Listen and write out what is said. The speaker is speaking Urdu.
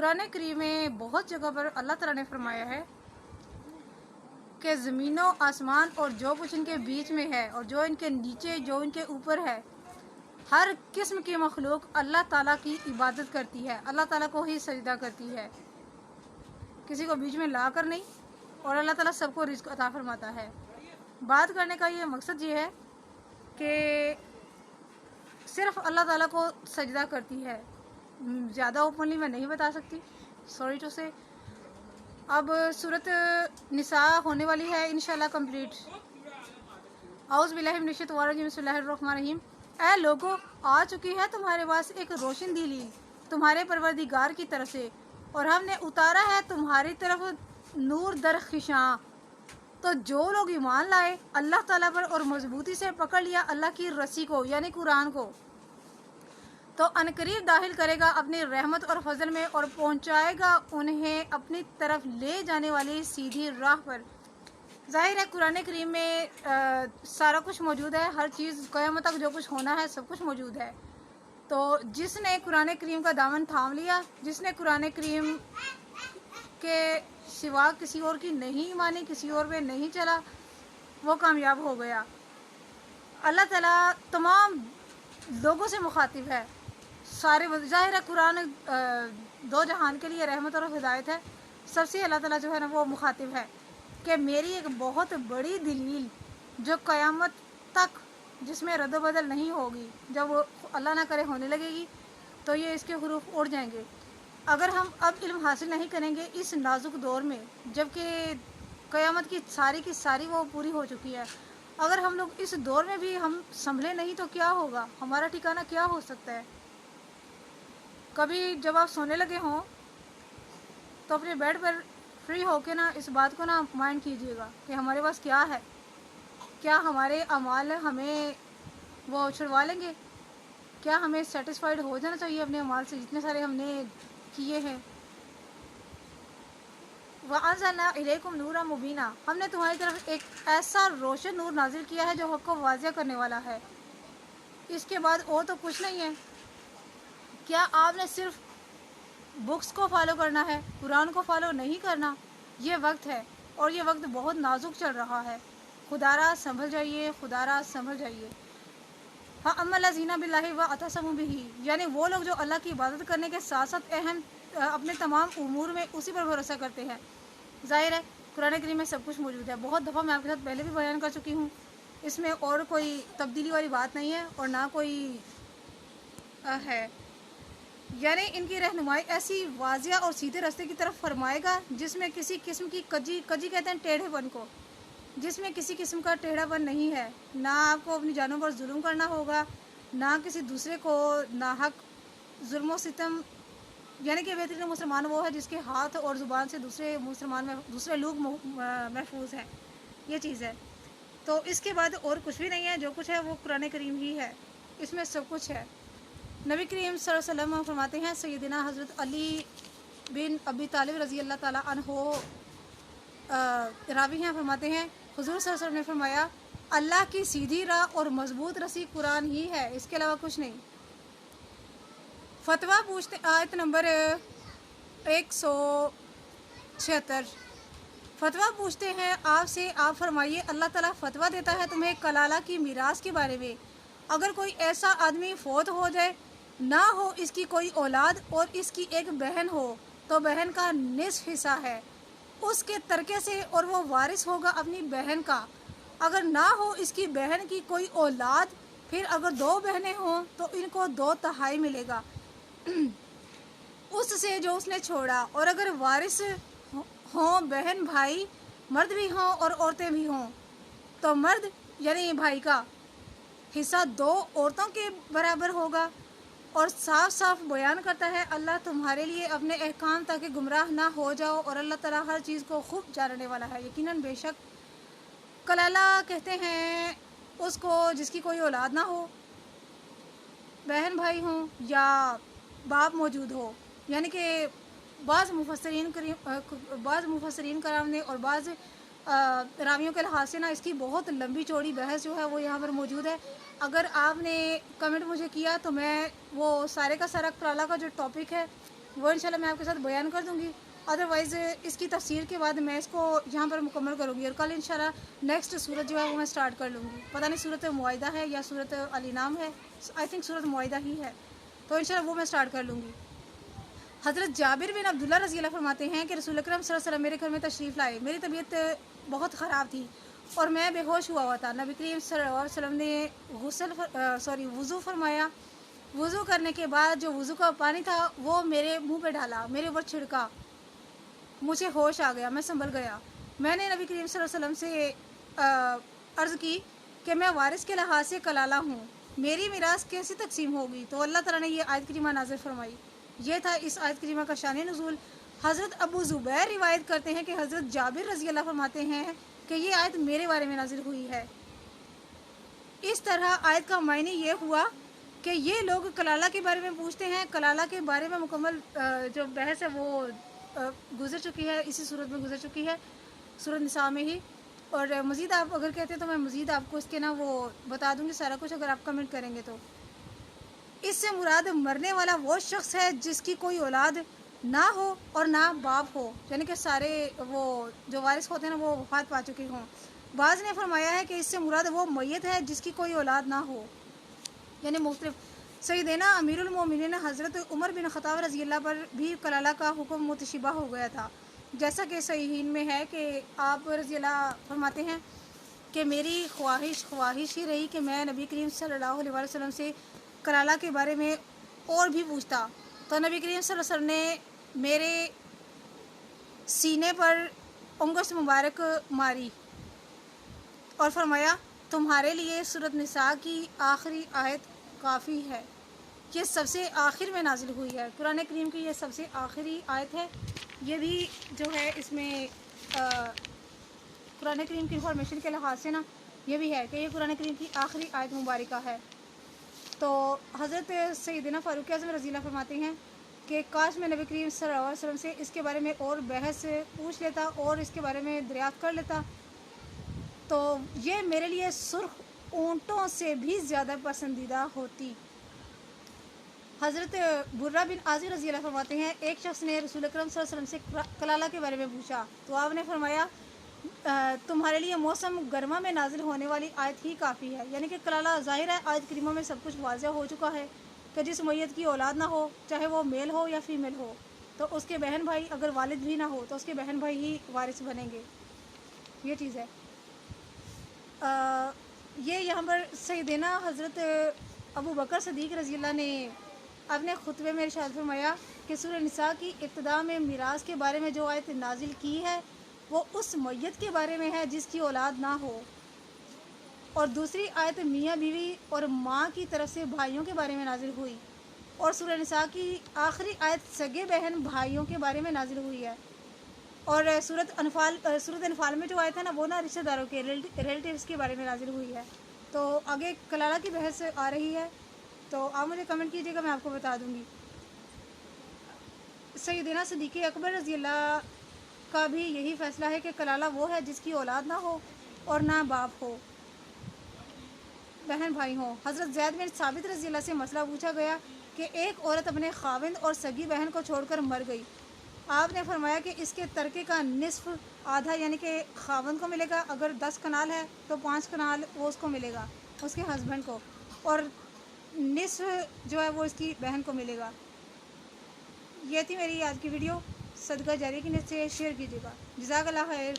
قرآن کریم میں بہت جگہ پر اللہ تعالیٰ نے فرمایا ہے کہ زمین و آسمان اور جو کچھ ان کے بیچ میں ہے اور جو ان کے نیچے جو ان کے اوپر ہے، ہر قسم کی مخلوق اللہ تعالیٰ کی عبادت کرتی ہے، اللہ تعالیٰ کو ہی سجدہ کرتی ہے، کسی کو بیچ میں لا کر نہیں، اور اللہ تعالیٰ سب کو رزق عطا فرماتا ہے۔ بات کرنے کا یہ مقصد یہ ہے کہ صرف اللہ تعالیٰ کو سجدہ کرتی ہے، زیادہ اوپنلی میں نہیں بتا سکتی، سوری ٹو سے۔ اب سورۃ نساء ہونے والی ہے انشاءاللہ کمپلیٹ۔ اعوذ باللہ من الشیطان الرجیم، بسم اللہ الرحمن الرحیم۔ اے لوگو، آ چکی ہے تمہارے پاس ایک روشن دلیل تمہارے پروردگار کی طرف سے، اور ہم نے اتارا ہے تمہاری طرف نور درخشاں۔ تو جو لوگ ایمان لائے اللہ تعالیٰ پر اور مضبوطی سے پکڑ لیا اللہ کی رسی کو یعنی قرآن کو، تو عنقریب داخل کرے گا اپنی رحمت اور فضل میں اور پہنچائے گا انہیں اپنی طرف لے جانے والی سیدھی راہ پر۔ ظاہر ہے قرآن کریم میں سارا کچھ موجود ہے، ہر چیز قیامت تک جو کچھ ہونا ہے سب کچھ موجود ہے۔ تو جس نے قرآن کریم کا دامن تھام لیا، جس نے قرآن کریم کے سوا کسی اور کی نہیں مانی، کسی اور پہ نہیں چلا، وہ کامیاب ہو گیا۔ اللہ تعالیٰ تمام لوگوں سے مخاطب ہے، سارے ظاہر ہے قرآن دو جہان کے لیے رحمت اور ہدایت ہے۔ سب سے اللہ تعالیٰ جو ہے نا وہ مخاطب ہے کہ میری ایک بہت بڑی دلیل جو قیامت تک جس میں رد و بدل نہیں ہوگی، جب وہ اللہ نہ کرے ہونے لگے گی تو یہ اس کے حروف اڑ جائیں گے۔ اگر ہم اب علم حاصل نہیں کریں گے اس نازک دور میں، جبکہ قیامت کی ساری وہ پوری ہو چکی ہے، اگر ہم لوگ اس دور میں بھی ہم سنبھلے نہیں تو کیا ہوگا، ہمارا ٹھکانہ کیا ہو سکتا ہے۔ کبھی جب آپ سونے لگے ہوں تو اپنے بیڈ پر فری ہو کے نا اس بات کو نا مائنڈ کیجئے گا کہ ہمارے پاس کیا ہے، کیا ہمارے اعمال ہمیں وہ چھڑوا لیں گے، کیا ہمیں سیٹسفائیڈ ہو جانا چاہیے اپنے اعمال سے جتنے سارے ہم نے کیے ہیں۔ وَأَنزَلْنَا إِلَيْكُمْ نُورًا مُبِينًا، ہم نے تمہاری طرف ایک ایسا روشن نور نازل کیا ہے جو حق کو واضح کرنے والا ہے۔ اس کے بعد اور تو کچھ نہیں ہے۔ کیا آپ نے صرف بکس کو فالو کرنا ہے، قرآن کو فالو نہیں کرنا؟ یہ وقت ہے اور یہ وقت بہت نازک چل رہا ہے، خدا را سنبھل جائیے، خدا را سنبھل جائیے۔ فَأَمَّا الَّذِينَ بِاللَّهِ وَاعْتَصَمُوا بِهِ، یعنی وہ لوگ جو اللہ کی عبادت کرنے کے ساتھ ساتھ اپنے تمام امور میں اسی پر بھروسہ کرتے ہیں۔ ظاہر ہے قرآن کریم میں سب کچھ موجود ہے، بہت دفعہ میں آپ کے ساتھ پہلے بھی بیان کر چکی ہوں، اس میں اور کوئی تبدیلی والی بات نہیں ہے اور نہ کوئی ہے، یعنی ان کی رہنمائی ایسی واضح اور سیدھے راستے کی طرف فرمائے گا جس میں کسی قسم کی کجی کہتے ہیں ٹیڑھے پن کو، جس میں کسی قسم کا ٹیڑھا پن نہیں ہے، نہ آپ کو اپنی جانوں پر ظلم کرنا ہوگا، نہ کسی دوسرے کو ناحق ظلم و ستم، یعنی کہ بہترین مسلمان وہ ہے جس کے ہاتھ اور زبان سے دوسرے لوگ محفوظ ہیں، یہ چیز ہے۔ تو اس کے بعد اور کچھ بھی نہیں ہے، جو کچھ ہے وہ قرآن کریم ہی ہے، اس میں سب کچھ ہے۔ نبی کریم صلی اللہ علیہ وسلم فرماتے ہیں، سیدنا حضرت علی بن ابی طالب رضی اللہ تعالیٰ عنہ راوی ہیں، فرماتے ہیں حضور صلی اللہ علیہ وسلم نے فرمایا، اللہ کی سیدھی راہ اور مضبوط رسی قرآن ہی ہے، اس کے علاوہ کچھ نہیں۔ فتویٰ پوچھتے آیت نمبر 176، فتویٰ پوچھتے ہیں آپ سے، آپ فرمائیے اللہ تعالیٰ فتویٰ دیتا ہے تمہیں کلالہ کی میراث کے بارے میں، اگر کوئی ایسا آدمی فوت ہو جائے، نہ ہو اس کی کوئی اولاد اور اس کی ایک بہن ہو تو بہن کا نصف حصہ ہے اس کے ترکے سے اور وہ وارث ہوگا اپنی بہن کا، اگر نہ ہو اس کی بہن کی کوئی اولاد، پھر اگر 2 بہنیں ہوں تو ان کو 2/3 ملے گا اس سے جو اس نے چھوڑا، اور اگر وارث ہوں بہن بھائی، مرد بھی ہوں اور عورتیں بھی ہوں، تو مرد یعنی بھائی کا حصہ 2 عورتوں کے برابر ہوگا۔ اور صاف صاف بیان کرتا ہے اللہ تمہارے لیے اپنے احکام تاکہ گمراہ نہ ہو جاؤ، اور اللہ تعالیٰ ہر چیز کو خوب جاننے والا ہے۔ یقیناً بے شک کلالہ کہتے ہیں اس کو جس کی کوئی اولاد نہ ہو، بہن بھائی ہوں یا باپ موجود ہو، یعنی کہ بعض مفسرین کرام نے اور بعض راویوں کے لحاظ سے نا اس کی بہت لمبی چوڑی بحث جو ہے وہ یہاں پر موجود ہے۔ اگر آپ نے کمنٹ مجھے کیا تو میں وہ سارے کا سارا کلالہ کا جو ٹاپک ہے وہ انشاءاللہ میں آپ کے ساتھ بیان کر دوں گی. ادروائز اس کی تفسیر کے بعد میں اس کو یہاں پر مکمل کروں گی, اور کل انشاءاللہ نیکسٹ صورت جو ہے وہ میں سٹارٹ کر لوں گی. پتہ نہیں صورت معاہدہ ہے یا صورت الانعام ہے, آئی تھنک صورت معاہدہ ہی ہے, تو انشاءاللہ وہ میں سٹارٹ کر لوں گی. حضرت جابر بن عبداللہ رضی اللہ فرماتے ہیں کہ رسول اکرم صلی اللہ علیہ وسلم میرے گھر میں تشریف لائے. میری طبیعت بہت خراب تھی اور میں بے ہوش ہوا تھا. نبی کریم صلی اللہ علیہ وسلم نے وضو فرمایا. وضو کرنے کے بعد جو وضو کا پانی تھا وہ میرے منہ پہ ڈالا, میرے اوپر چھڑکا, مجھے ہوش آ گیا, میں سنبھل گیا. میں نے نبی کریم صلی اللہ علیہ وسلم سے عرض کی کہ میں وارث کے لحاظ سے کلالہ ہوں, میری میراث کیسے تقسیم ہوگی؟ تو اللہ تعالیٰ نے یہ آیت کریمہ نازل فرمائی. یہ تھا اس آیت کریمہ کا شان نزول. حضرت ابو زبیر روایت کرتے ہیں کہ حضرت جابر رضی اللہ فرماتے ہیں کہ یہ آیت میرے بارے میں نازل ہوئی ہے. اس طرح آیت کا معنی یہ ہوا کہ یہ لوگ کلالہ کے بارے میں پوچھتے ہیں. کلالہ کے بارے میں مکمل جو بحث ہے وہ گزر چکی ہے, اسی صورت میں گزر چکی ہے, سورۃ نساء میں ہی. اور مزید آپ اگر کہتے ہیں تو میں مزید آپ کو اس کے نا وہ بتا دوں گی سارا کچھ, اگر آپ کمنٹ کریں گے تو. اس سے مراد مرنے والا وہ شخص ہے جس کی کوئی اولاد نہ ہو اور نہ باپ ہو, یعنی کہ سارے وہ جو وارث ہوتے ہیں نا وہ وفات پا چکے ہوں. بعض نے فرمایا ہے کہ اس سے مراد وہ میت ہے جس کی کوئی اولاد نہ ہو, یعنی مختلف. سیدنا امیر المومنین حضرت عمر بن خطاب رضی اللہ پر بھی کلالہ کا حکم متشبہ ہو گیا تھا, جیسا کہ صحیحین میں ہے کہ آپ رضی اللہ فرماتے ہیں کہ میری خواہش ہی رہی کہ میں نبی کریم صلی اللہ علیہ وسلم سے کلالہ کے بارے میں اور بھی پوچھتا. تو نبی کریم صلی اللہ علیہ وسلم نے میرے سینے پر انگشت مبارک ماری اور فرمایا تمہارے لیے سورۃ نساء کی آخری آیت کافی ہے. یہ سب سے آخر میں نازل ہوئی ہے, قرآن کریم کی یہ سب سے آخری آیت ہے. یہ بھی جو ہے اس میں قرآن کریم کی انفارمیشن کے لحاظ سے نا یہ بھی ہے کہ یہ قرآن کریم کی آخری آیت مبارکہ ہے. تو حضرت سیدنا فاروق اعظم رضی اللہ فرماتے ہیں کہ کاش میں نبی کریم صلی اللہ علیہ وسلم سے اس کے بارے میں اور بحث پوچھ لیتا اور اس کے بارے میں دریافت کر لیتا, تو یہ میرے لیے سرخ اونٹوں سے بھی زیادہ پسندیدہ ہوتی. حضرت برہ بن عازب رضی اللہ فرماتے ہیں ایک شخص نے رسول اکرم صلی اللہ علیہ وسلم سے کلالہ کے بارے میں پوچھا, تو آپ نے فرمایا تمہارے لیے موسم گرما میں نازل ہونے والی آیت ہی کافی ہے. یعنی کہ کلالہ ظاہر ہے آیت کریمہ میں سب کچھ واضح ہو چکا ہے کہ جس میت کی اولاد نہ ہو, چاہے وہ میل ہو یا فیمیل ہو, تو اس کے بہن بھائی, اگر والد بھی نہ ہو تو اس کے بہن بھائی ہی وارث بنیں گے. یہ چیز ہے. یہ یہاں پر سیدنا حضرت ابو بکر صدیق رضی اللہ نے اپنے خطبے میں ارشاد فرمایا کہ سورہ نساء کی ابتدا میں میراث کے بارے میں جو آیت نازل کی ہے وہ اس میت کے بارے میں ہے جس کی اولاد نہ ہو, اور دوسری آیت میاں بیوی اور ماں کی طرف سے بھائیوں کے بارے میں نازل ہوئی, اور سورہ نساء کی آخری آیت سگے بہن بھائیوں کے بارے میں نازل ہوئی ہے. اور سورۃ انفال میں جو آیت ہے نا وہ نا رشتہ داروں کے ریلیٹیوز کے بارے میں نازل ہوئی ہے. تو آگے کلالہ کی بحث آ رہی ہے, تو آپ مجھے کمنٹ کیجیے گا, میں آپ کو بتا دوں گی. سیدنا صدیق اکبر رضی اللہ کا بھی یہی فیصلہ ہے کہ کلالہ وہ ہے جس کی اولاد نہ ہو اور نہ باپ ہو, بہن بھائی ہوں. حضرت زید بن ثابت رضی اللہ سے مسئلہ پوچھا گیا کہ ایک عورت اپنے خاوند اور سگی بہن کو چھوڑ کر مر گئی. آپ نے فرمایا کہ اس کے ترکے کا نصف آدھا یعنی کہ خاوند کو ملے گا, اگر 10 کنال ہے تو 5 کنال وہ اس کو ملے گا, اس کے ہسبینڈ کو, اور نصف جو ہے وہ اس کی بہن کو ملے گا. یہ تھی میری آج کی ویڈیو, صدقہ جاریہ کی نیت سے شیئر کیجیے گا. جزاک اللہ خیر.